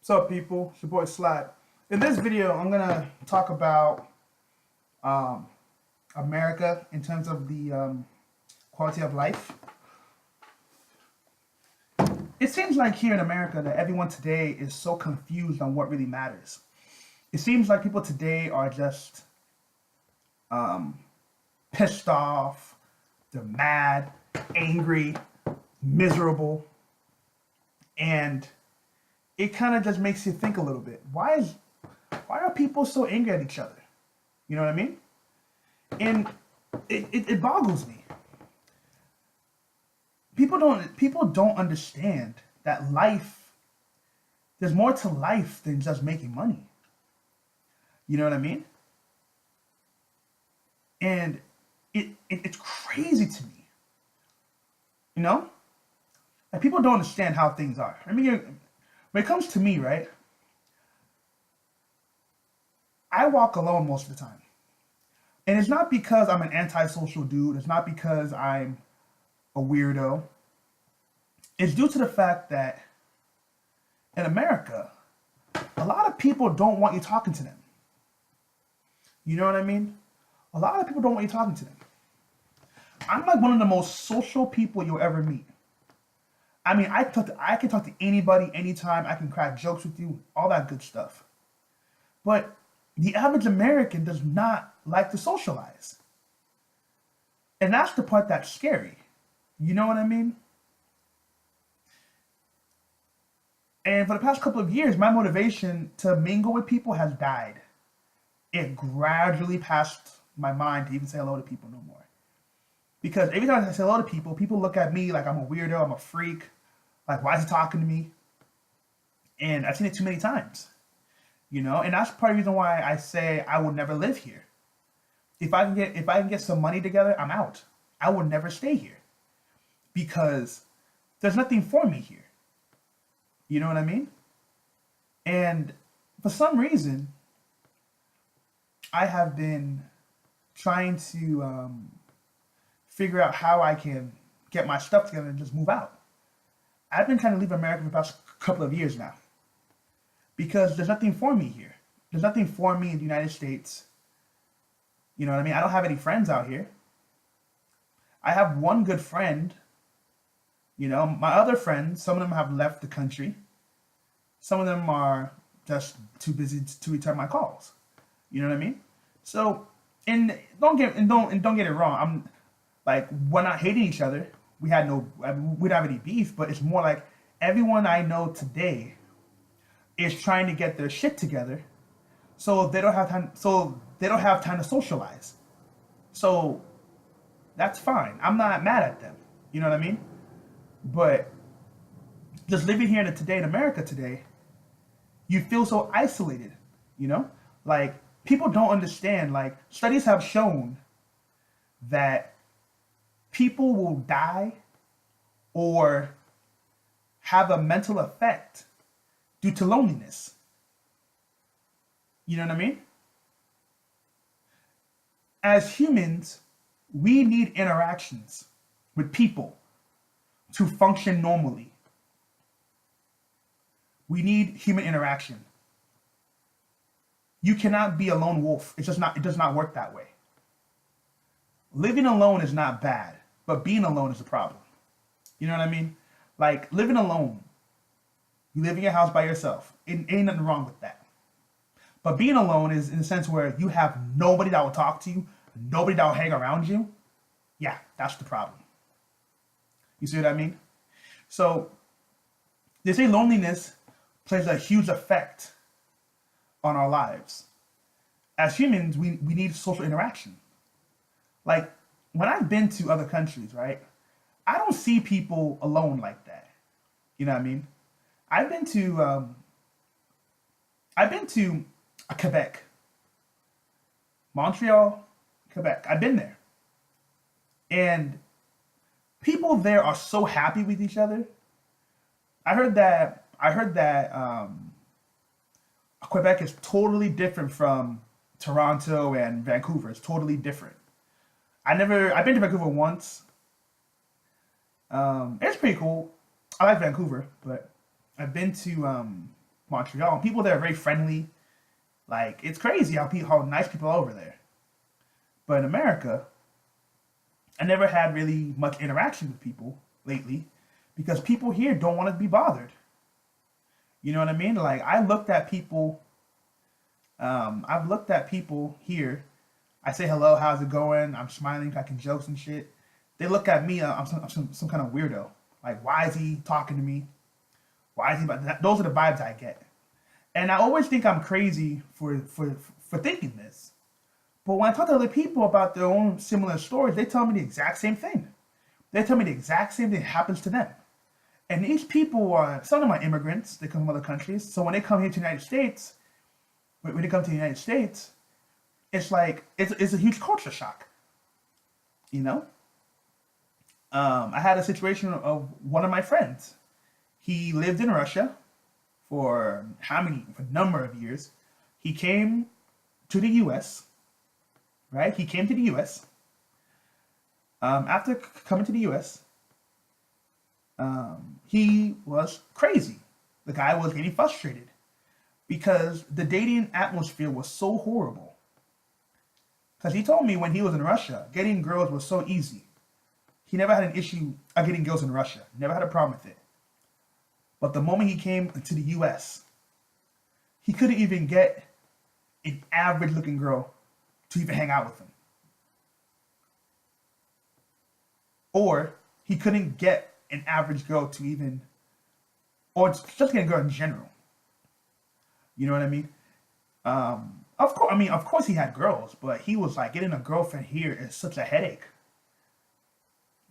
What's up, people? It's your boy Slap. In this video, I'm gonna talk about um, America in terms of the quality of life. It seems like here in America that everyone today is so confused on what really matters. It seems like people today are just um, pissed off, they're mad, angry, miserable, and it kind of just makes you think a little bit. Why are people so angry at each other? You know what I mean? And it boggles me. People don't understand that life, there's more to life than just making money. You know what I mean? And it's crazy to me. You know? Like people don't understand how things are. I mean, when it comes to me, right? I walk alone most of the time. And it's not because I'm an antisocial dude. It's not because I'm a weirdo. It's due to the fact that in America, a lot of people don't want you talking to them. You know what I mean? A lot of people don't want you talking to them. I'm like one of the most social people you'll ever meet. I mean, I can talk to anybody, anytime. I can crack jokes with you, all that good stuff. But the average American does not like to socialize. And that's the part that's scary. You know what I mean? And for the past couple of years, my motivation to mingle with people has died. It gradually passed my mind to even say hello to people no more. Because every time I say hello to people, people look at me like I'm a weirdo, I'm a freak. Like, why is he talking to me? And I've seen it too many times. You know, and that's part of the reason why I say I will never live here. If I can get some money together, I'm out. I will never stay here. Because there's nothing for me here. You know what I mean? And for some reason, I have been trying to figure out how I can get my stuff together and just move out. I've been trying to leave America for the past couple of years now because there's nothing for me here. There's nothing for me in the United States. You know what I mean? I don't have any friends out here. I have one good friend. You know, my other friends, some of them have left the country. Some of them are just too busy to return my calls. You know what I mean? So, and don't get it wrong. I'm like, we're not hating each other. We don't have any beef, but it's more like everyone I know today is trying to get their shit together, so they don't have time. So they don't have time to socialize. So that's fine. I'm not mad at them. You know what I mean? But just living here today in America today, you feel so isolated. You know, like people don't understand. Like studies have shown that people will die or have a mental effect due to loneliness. You know what I mean? As humans, we need interactions with people to function normally. We need human interaction. You cannot be a lone wolf. It does not work that way. Living alone is not bad, but being alone is a problem. You know what I mean? Like living alone, you live in your house by yourself. It ain't nothing wrong with that. But being alone is in the sense where you have nobody that will talk to you, nobody that will hang around you. Yeah, that's the problem. You see what I mean? So they say loneliness plays a huge effect on our lives. As humans, we need social interaction. Like when I've been to other countries, right? I don't see people alone like that. You know what I mean? I've been to Quebec, Montreal, Quebec. I've been there, and people there are so happy with each other. I heard that Quebec is totally different from Toronto and Vancouver. It's totally different. I've been to Vancouver once. It's pretty cool. I like Vancouver, but I've been to Montreal. And people there are very friendly. Like, it's crazy how nice people are over there. But in America, I never had really much interaction with people lately because people here don't want to be bothered. You know what I mean? Like, I've looked at people here. I say hello, how's it going? I'm smiling, cracking jokes and shit. They look at me, I'm some kind of weirdo. Like, why is he talking to me? Why is he about that? Those are the vibes I get. And I always think I'm crazy for thinking this. But when I talk to other people about their own similar stories, they tell me the exact same thing. They tell me the exact same thing happens to them. And these people are, some of them are immigrants, they come from other countries. So when they come here to the United States, when they come to the United States, it's like, it's a huge culture shock, you know? I had a situation of one of my friends. He lived in Russia for for a number of years. He came to the U.S., right? He came to the U.S. After coming to the U.S., he was crazy. The guy was getting frustrated because the dating atmosphere was so horrible. Because he told me when he was in Russia, getting girls was so easy. He never had an issue of getting girls in Russia. Never had a problem with it. But the moment he came to the US, he couldn't even get an average looking girl to even hang out with him. Or he couldn't get an average girl to even, or just get a girl in general. You know what I mean? Of course he had girls, but he was like, getting a girlfriend here is such a headache.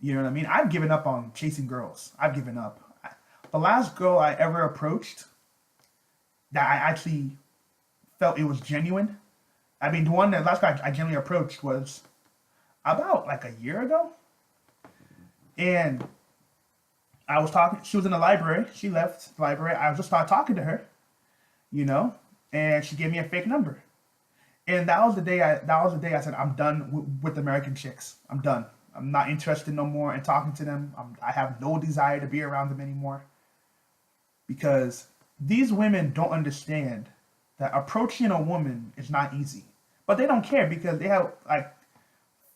You know what I mean? I've given up on chasing girls. I've given up. The last girl I ever approached that I actually felt it was genuine. I mean, the last guy I genuinely approached was about like a year ago. And I was talking, she was in the library. She left the library. I just started talking to her, you know, and she gave me a fake number. And that was the day I said, I'm done with American chicks. I'm done. I'm not interested no more in talking to them. I have no desire to be around them anymore. Because these women don't understand that approaching a woman is not easy. But they don't care because they have like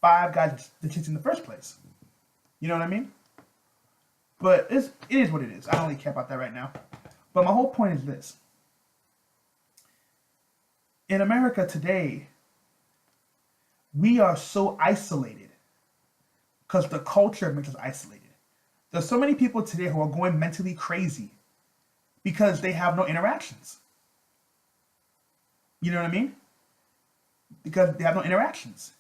5 guys to chase in the first place. You know what I mean? But it is what it is. I don't really care about that right now. But my whole point is this. In America today, we are so isolated because the culture makes us isolated. There's so many people today who are going mentally crazy because they have no interactions. You know what I mean? Because they have no interactions.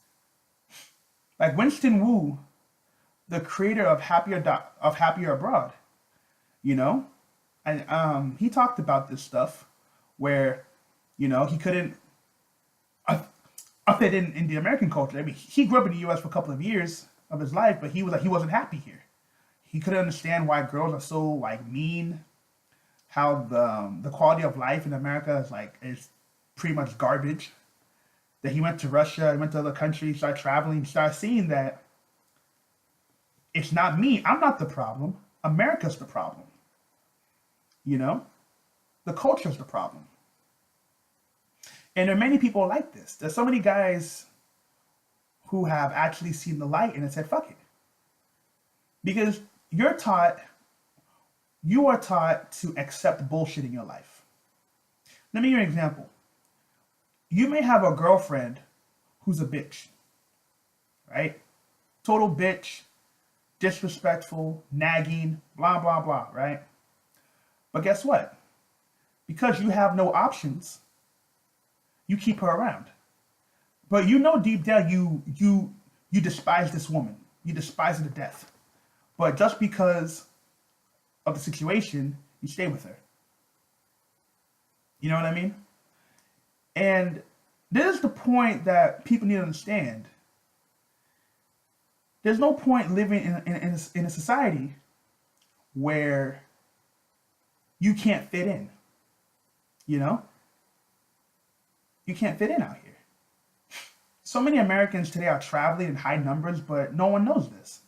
Like Winston Wu, the creator of Happier Abroad, you know, and he talked about this stuff where, you know, he couldn't fit in the American culture. I mean, he grew up in the U.S. for a couple of years of his life, but he wasn't happy here. He couldn't understand why girls are so like mean. How the quality of life in America is pretty much garbage. That he went to Russia, he went to other countries, started traveling, started seeing that it's not me. I'm not the problem. America's the problem. You know? The culture's the problem. And there are many people like this. There's so many guys who have actually seen the light and have said, fuck it. Because you are taught to accept bullshit in your life. Let me give you an example. You may have a girlfriend who's a bitch, right? Total bitch, disrespectful, nagging, blah, blah, blah, right? But guess what? Because you have no options, you keep her around. But you know deep down you despise this woman. You despise her to death. But just because of the situation, you stay with her. You know what I mean? And this is the point that people need to understand. There's no point living in a society where you can't fit in. You know? You can't fit in out here. So many Americans today are traveling in high numbers, but no one knows this.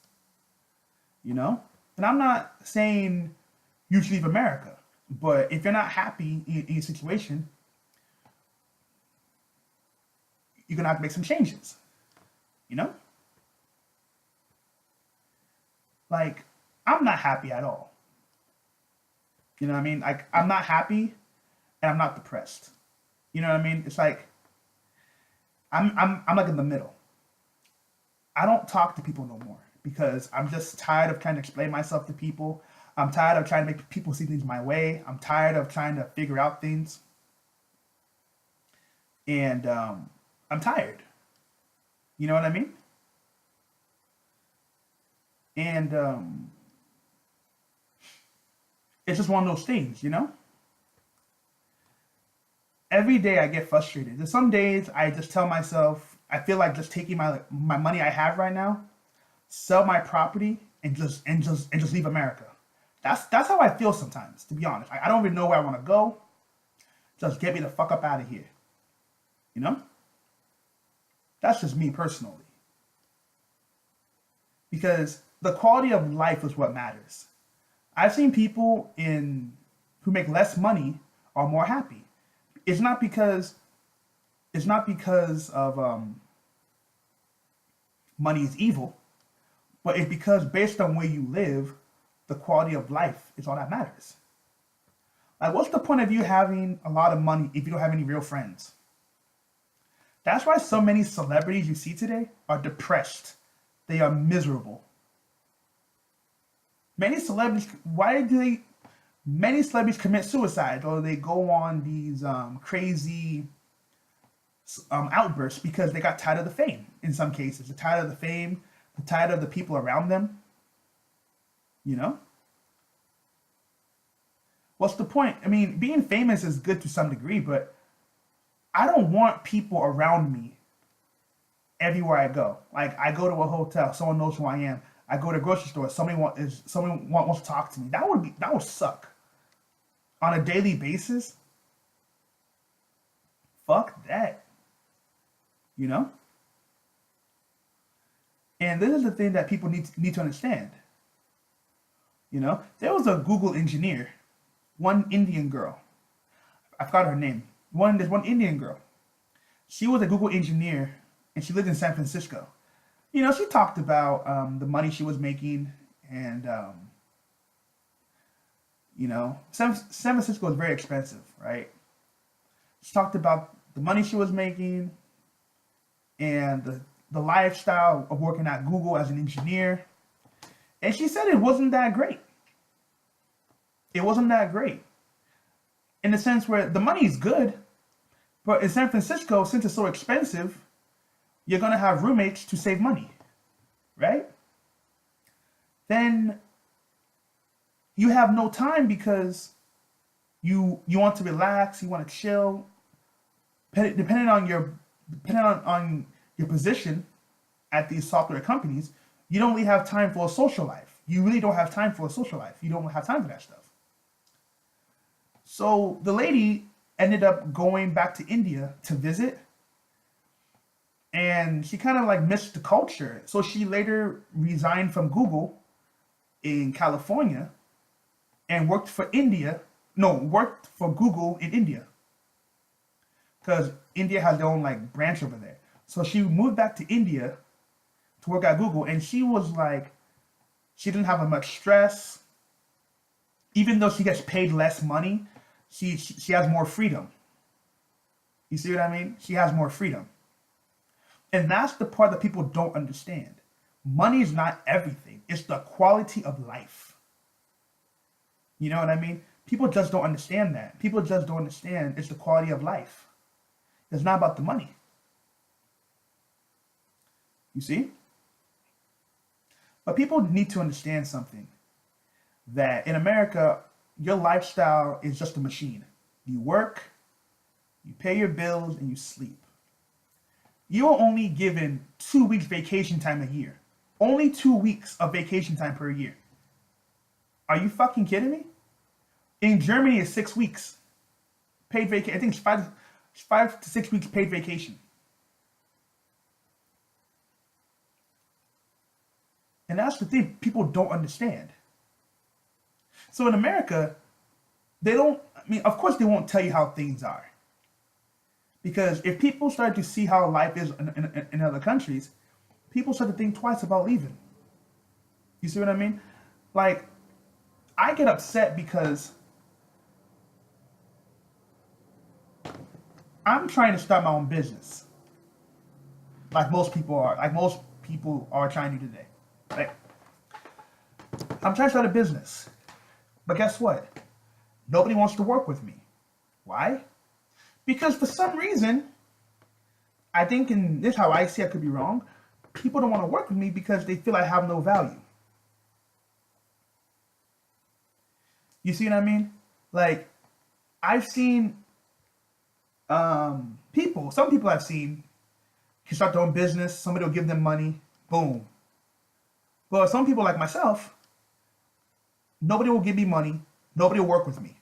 You know? And I'm not saying you should leave America. But if you're not happy in your situation, you're gonna have to make some changes. You know, like I'm not happy at all. You know what I mean? Like I'm not happy and I'm not depressed. You know what I mean? It's like I'm like in the middle. I don't talk to people no more because I'm just tired of trying to explain myself to people. I'm tired of trying to make people see things my way. I'm tired of trying to figure out things, and I'm tired. You know what I mean? And it's just one of those things, you know. Every day I get frustrated. There's some days I just tell myself I feel like just taking my money I have right now, sell my property, and just leave America. That's how I feel sometimes. To be honest, I don't even know where I want to go. Just get me the fuck up out of here. You know, that's just me personally. Because the quality of life is what matters. I've seen people in who make less money are more happy. It's not because it's not because of money is evil, but it's because based on where you live, the quality of life is all that matters. Like, what's the point of you having a lot of money if you don't have any real friends? That's why so many celebrities you see today are depressed. They are miserable. Many celebrities, why do they? Many celebrities commit suicide or they go on these crazy outbursts because they got tired of the fame. In some cases, they're tired of the fame, they're tired of the people around them. You know, what's the point? I mean, being famous is good to some degree, but I don't want people around me everywhere I go. Like I go to a hotel, someone knows who I am. I go to a grocery store, wants to talk to me. That would suck on a daily basis. Fuck that, you know. And this is the thing that people need to understand. You know, there was a Google engineer, one Indian girl. I forgot her name. There's one Indian girl. She was a Google engineer, and she lived in San Francisco. You know, she talked about the money she was making, and San Francisco is very expensive, right? She talked about the money she was making and the lifestyle of working at Google as an engineer, and she said it wasn't that great. It wasn't that great in the sense where the money is good, but in San Francisco, since it's so expensive, you're gonna have roommates to save money, right? Then you have no time because you want to relax, you want to chill. Depending on your position at these software companies, you don't really have time for a social life. You really don't have time for a social life. You don't have time for that stuff. So the lady ended up going back to India to visit, and she kind of like missed the culture. So she later resigned from Google in California and worked for India. No, worked for Google in India because India has their own like branch over there. So she moved back to India to work at Google, and she was like, she didn't have much stress. Even though she gets paid less money, she has more freedom. You see what I mean? She has more freedom. And that's the part that people don't understand. Money is not everything. It's the quality of life. You know what I mean? People just don't understand that. People just don't understand it's the quality of life. It's not about the money. You see? But people need to understand something. That in America, your lifestyle is just a machine. You work, you pay your bills, and you sleep. You're only given 2 weeks vacation time a year. Only 2 weeks of vacation time per year. Are you fucking kidding me? In Germany, it's 6 weeks paid vacation. I think it's 5 to 6 weeks paid vacation. And that's the thing people don't understand. So in America, they don't, I mean, of course they won't tell you how things are. Because if people start to see how life is in other countries, people start to think twice about leaving. You see what I mean? Like, I get upset because I'm trying to start my own business. Like most people are. Like most people are trying to today. Like, I'm trying to start a business. But guess what? Nobody wants to work with me. Why? Because for some reason, I think, and this is how I see it, I could be wrong, people don't want to work with me because they feel I have no value. You see what I mean? Like, I've seen some people I've seen can start their own business, somebody will give them money, boom. But some people like myself, nobody will give me money, nobody will work with me.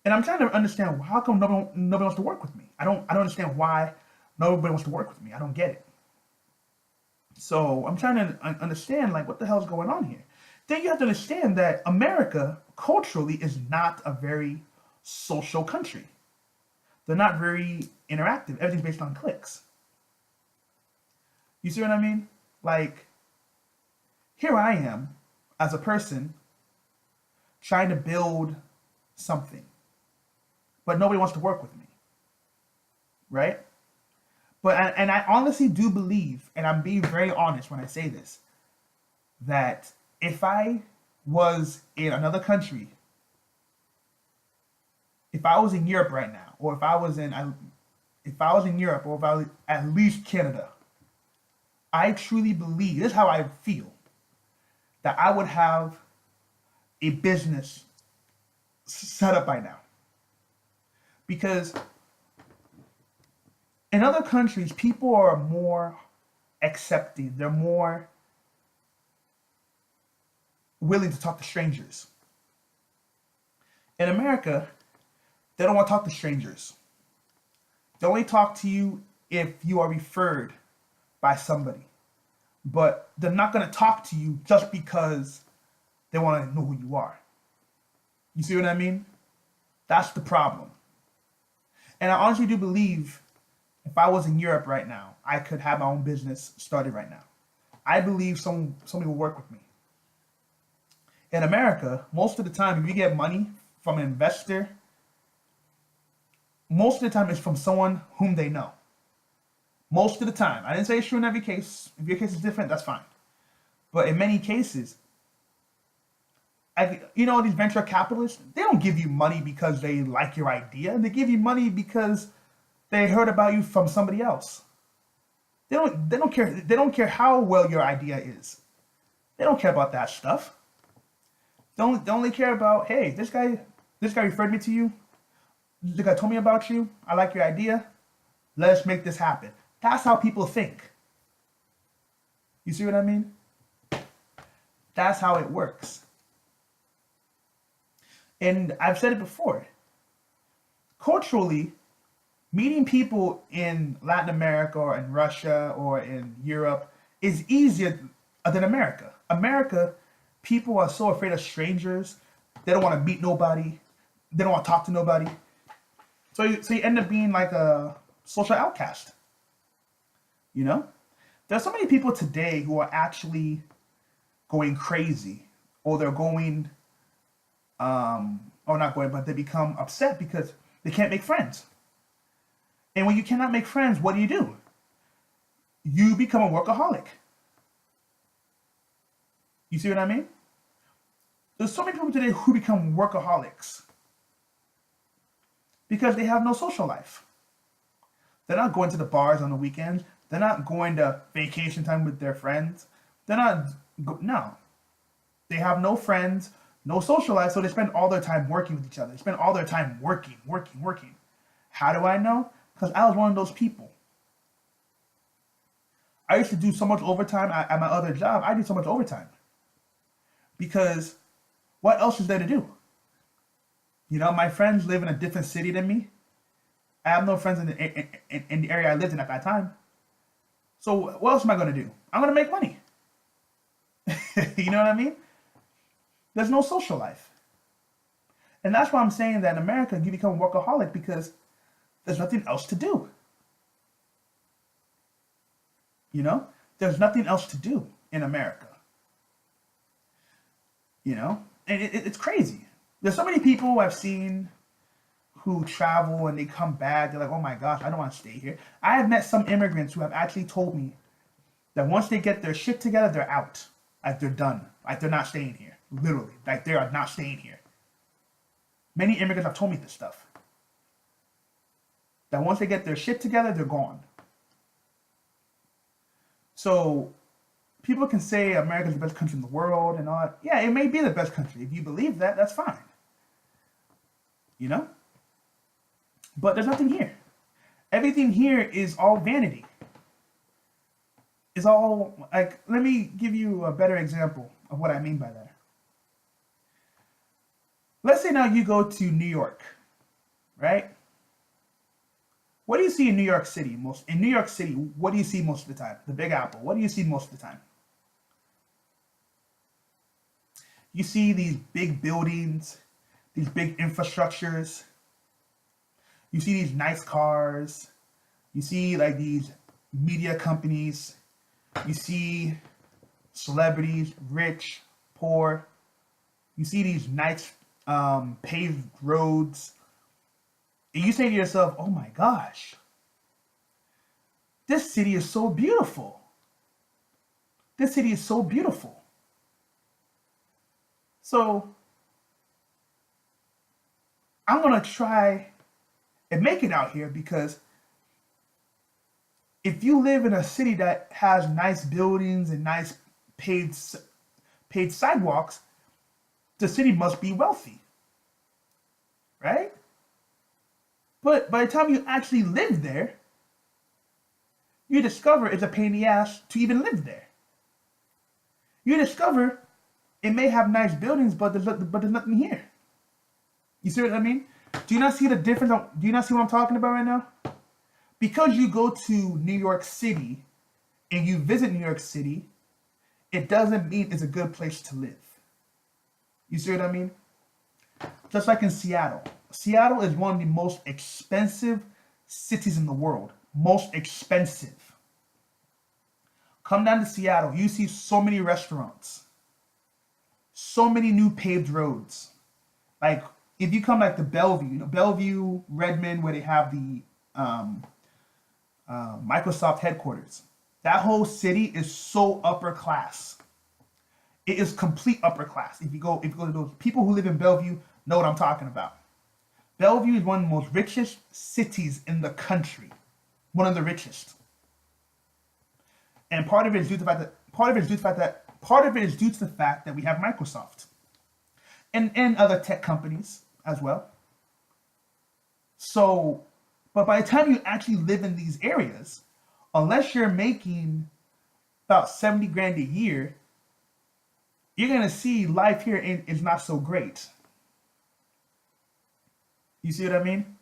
And I'm trying to understand how come nobody wants to work with me. I don't understand why nobody wants to work with me. I don't get it. So I'm trying to understand like what the hell's going on here. Then you have to understand that America culturally is not a very social country. They're not very interactive. Everything's based on clicks. You see what I mean? Like, here I am as a person trying to build something, but nobody wants to work with me, right? And I honestly do believe, and I'm being very honest when I say this, that if I was in another country, if I was in Europe right now, or if I was in Europe, or if I was at least Canada, I truly believe, this is how I feel, that I would have a business set up by now. Because in other countries, people are more accepting. They're more willing to talk to strangers. In America, they don't want to talk to strangers. They only talk to you if you are referred by somebody. But they're not going to talk to you just because they want to know who you are. You see what I mean? That's the problem. And I honestly do believe if I was in Europe right now, I could have my own business started right now. I believe somebody will work with me. In America, most of the time, if you get money from an investor, most of the time it's from someone whom they know. Most of the time. I didn't say it's true in every case. If your case is different, that's fine. But in many cases, these venture capitalists, they don't give you money because they like your idea. They give you money because they heard about you from somebody else. They don't care. They don't care how well your idea is. They don't care about that stuff. They only care about, hey, this guy referred me to you. This guy told me about you. I like your idea. Let's make this happen. That's how people think. You see what I mean? That's how it works. And I've said it before. Culturally, meeting people in Latin America or in Russia or in Europe is easier than America. America, people are so afraid of strangers. They don't want to meet nobody. They don't want to talk to nobody. So you end up being like a social outcast. You know? There's so many people today who are actually going crazy, or they're going, or not going, but they become upset because they can't make friends. And when you cannot make friends, what do? You become a workaholic. You see what I mean? There's so many people today who become workaholics because they have no social life. They're not going to the bars on the weekends. They're not going to vacation time with their friends. No. They have no friends, no social life, so they spend all their time working with each other. They spend all their time working. How do I know? Because I was one of those people. I used to do so much overtime at my other job. I did so much overtime. Because what else is there to do? You know, my friends live in a different city than me. I have no friends in the area I lived in at that time. So what else am I going to do? I'm going to make money. You know what I mean? There's no social life. And that's why I'm saying that in America, you become a workaholic because there's nothing else to do. You know, there's nothing else to do in America. You know, and it's crazy. There's so many people I've seen who travel and they come back. They're like, oh my gosh, I don't want to stay here. I have met some immigrants who have actually told me that once they get their shit together, they're out. Like they're done. Like they're not staying here. Literally. Like they are not staying here. Many immigrants have told me this stuff. That once they get their shit together, they're gone. So people can say America's the best country in the world and all that. Yeah, it may be the best country. If you believe that, that's fine. You know? But there's nothing here. Everything here is all vanity. It's all, like, let me give you a better example of what I mean by that. Let's say now you go to New York, right? What do you see in New York City? In New York City, what do you see most of the time? The Big Apple. What do you see most of the time? You see these big buildings, these big infrastructures. You see these nice cars. You see like these media companies. You see celebrities, rich, poor. You see these nice paved roads. And you say to yourself, oh my gosh, this city is so beautiful. This city is so beautiful. So I'm going to try and make it out here because if you live in a city that has nice buildings and nice paved sidewalks, the city must be wealthy, right? But by the time you actually live there, you discover it's a pain in the ass to even live there. You discover it may have nice buildings, but there's nothing here. You see what I mean? Do you not see the difference? Do you not see what I'm talking about right now? Because you go to New York City and you visit New York City, it doesn't mean it's a good place to live. You see what I mean? Just like in Seattle. Seattle is one of the most expensive cities in the world. Most expensive. Come down to Seattle, you see so many restaurants. So many new paved roads. Like, if you come like to Bellevue, you know, Bellevue, Redmond, where they have the Microsoft headquarters. That whole city is so upper class. It is complete upper class. If you go to those people who live in Bellevue, know what I'm talking about. Bellevue is one of the most richest cities in the country. One of the richest. And part of it is due to the fact that we have Microsoft. And other tech companies as well. So, but by the time you actually live in these areas, unless you're making about 70 grand a year, you're going to see life here is not so great. You see what I mean?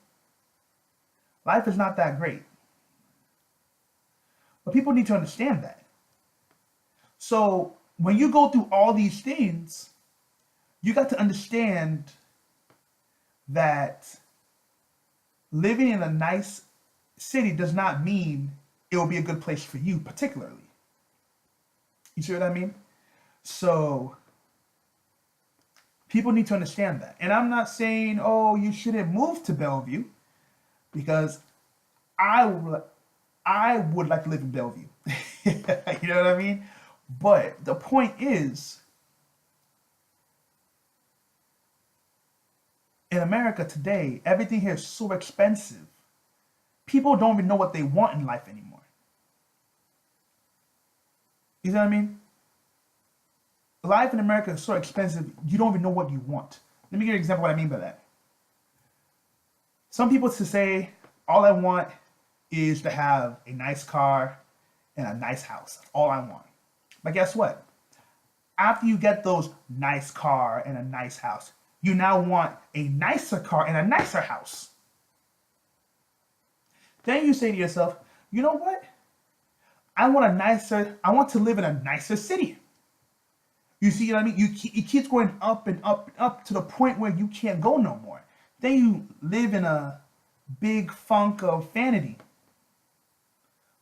Life is not that great. But people need to understand that. So when you go through all these things, you got to understand that living in a nice city does not mean it will be a good place for you particularly. You see what I mean? So people need to understand that. And I'm not saying, oh, you shouldn't move to Bellevue, because I would like to live in Bellevue. You know what I mean? But the point is, in America today, everything here is so expensive. People don't even know what they want in life anymore. You know what I mean? Life in America is so expensive, you don't even know what you want. Let me give you an example of what I mean by that. Some people to say, all I want is to have a nice car and a nice house. That's all I want. But guess what? After you get those nice car and a nice house, you now want a nicer car and a nicer house. Then you say to yourself, you know what? I want to live in a nicer city. You see what I mean? It keeps going up and up and up to the point where you can't go no more. Then you live in a big funk of vanity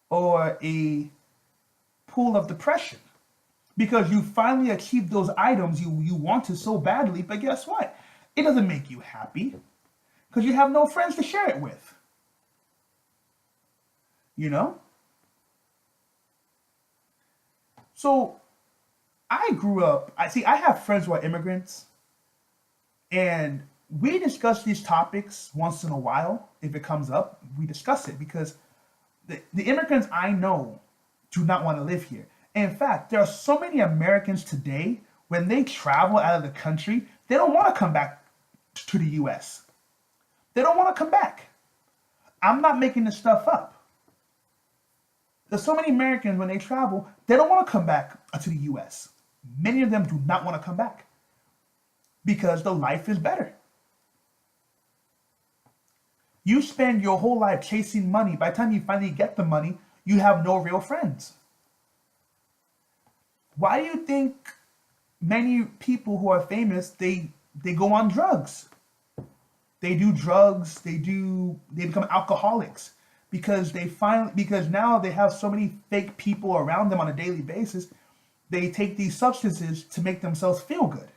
or a pool of depression because you finally achieved those items you wanted so badly, but guess what? It doesn't make you happy because you have no friends to share it with. You know? So I grew up, I have friends who are immigrants, and we discuss these topics once in a while. If it comes up, we discuss it because the immigrants I know do not want to live here. In fact, there are so many Americans today, when they travel out of the country, they don't want to come back to the US. They don't want to come back. I'm not making this stuff up. There's so many Americans when they travel, they don't want to come back to the US. Many of them do not want to come back because the life is better. You spend your whole life chasing money. By the time you finally get the money, you have no real friends. Why do you think many people who are famous, they go on drugs? They do drugs, they become alcoholics because because now they have so many fake people around them on a daily basis. They take these substances to make themselves feel good.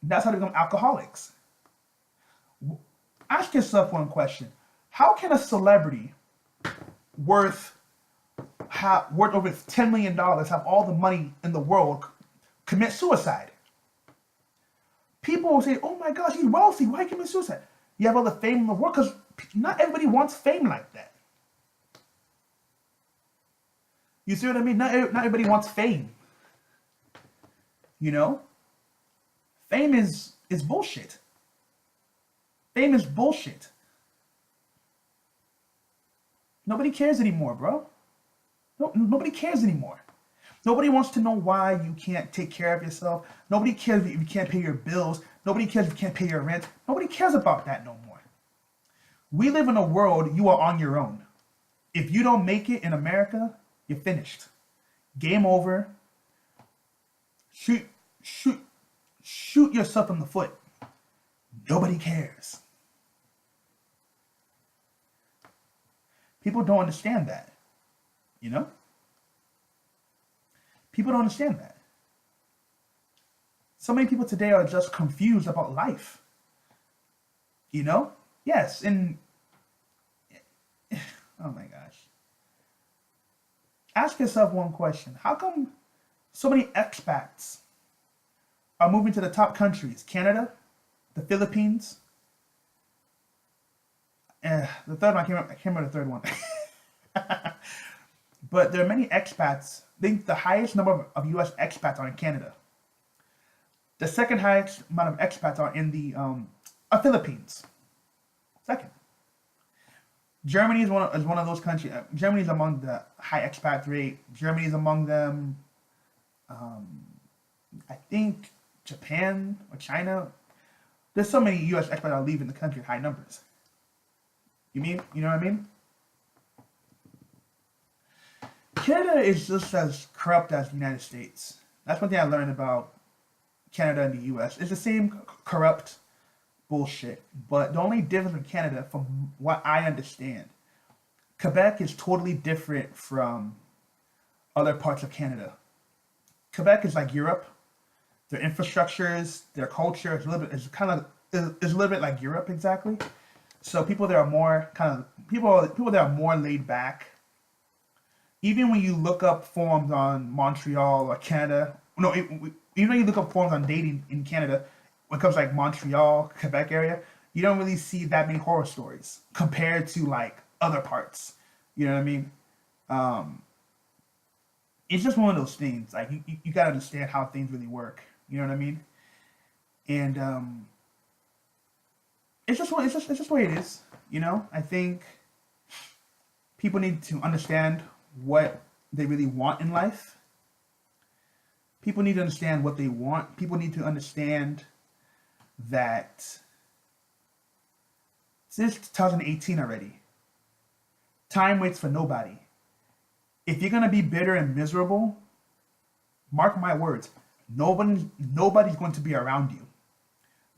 That's how they become alcoholics. Ask yourself one question. How can a celebrity worth over $10 million, have all the money in the world, commit suicide? People will say, oh my gosh, he's wealthy. Why commit suicide? You have all the fame in the world because not everybody wants fame like that. You see what I mean? Not everybody wants fame. You know? Fame is bullshit. Fame is bullshit. Nobody cares anymore, bro. No, nobody cares anymore. Nobody wants to know why you can't take care of yourself. Nobody cares if you can't pay your bills. Nobody cares if you can't pay your rent. Nobody cares about that no more. We live in a world you are on your own. If you don't make it in America, you're finished. Game over. Shoot yourself in the foot. Nobody cares. People don't understand that. You know? People don't understand that. So many people today are just confused about life. You know? Yes, and oh my gosh. Ask yourself one question. How come so many expats are moving to the top countries? Canada, the Philippines, the third one, I can't remember the third one. But there are many expats. I think the highest number of US expats are in Canada. The second highest amount of expats are in the Philippines. Second. Germany is one of those countries. Germany is among the high expat rate. Germany is among them. I think Japan or China. There's so many US expats that are leaving the country in high numbers. You know what I mean? Canada is just as corrupt as the United States. That's one thing I learned about Canada and the US. It's the same corrupt bullshit. But the only difference in Canada, from what I understand, Quebec is totally different from other parts of Canada. Quebec is like Europe. Their infrastructures, their culture is a little bit like Europe exactly. So people there are more people there are more laid back. Even when you look up forums on Montreal or Canada, even when you look up forums on dating in Canada, when it comes to like Montreal, Quebec area, you don't really see that many horror stories compared to like other parts. You know what I mean? It's just one of those things. Like you gotta understand how things really work. You know what I mean? And it's just the way it is. You know, I think people need to understand what they really want in life. People need to understand what they want. People need to understand that since 2018 already, time waits for nobody. If you're going to be bitter and miserable, mark my words, Nobody's going to be around you.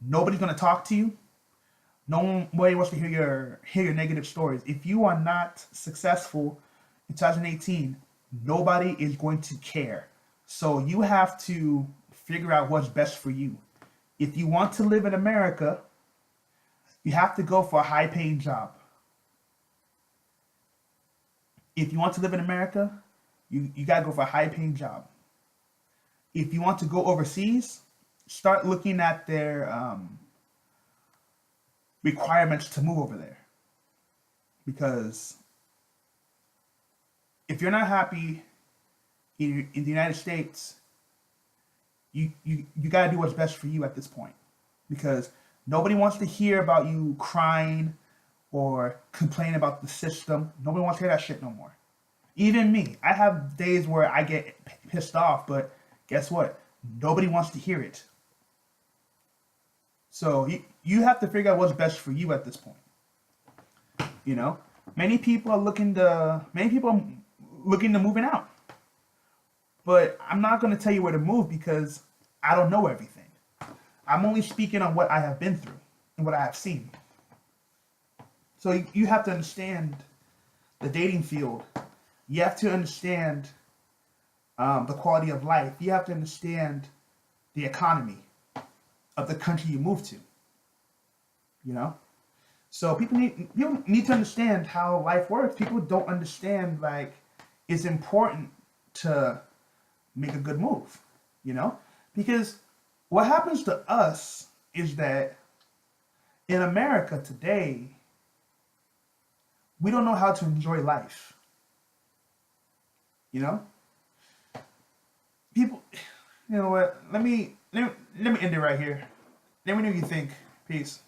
Nobody's going to talk to you. Nobody wants to hear your negative stories. If you are not successful in 2018, nobody is going to care. So you have to figure out what's best for you. If you want to live in America, you have to go for a high paying job. If you want to live in America, you got to go for a high paying job. If you want to go overseas, start looking at their requirements to move over there. Because if you're not happy in the United States, you got to do what's best for you at this point. Because nobody wants to hear about you crying or complaining about the system. Nobody wants to hear that shit no more. Even me. I have days where I get pissed off, but guess what? Nobody wants to hear it. So you have to figure out what's best for you at this point. You know, many people are looking to moving out, but I'm not going to tell you where to move because I don't know everything. I'm only speaking on what I have been through and what I have seen. So you have to understand the dating field. You have to understand the quality of life. You have to understand the economy of the country you move to. You know? So people need to understand how life works. People don't understand, like, it's important to make a good move, you know? Because what happens to us is that in America today, we don't know how to enjoy life. You know? People, you know what? Let me end it right here. Let me know what you think. Peace.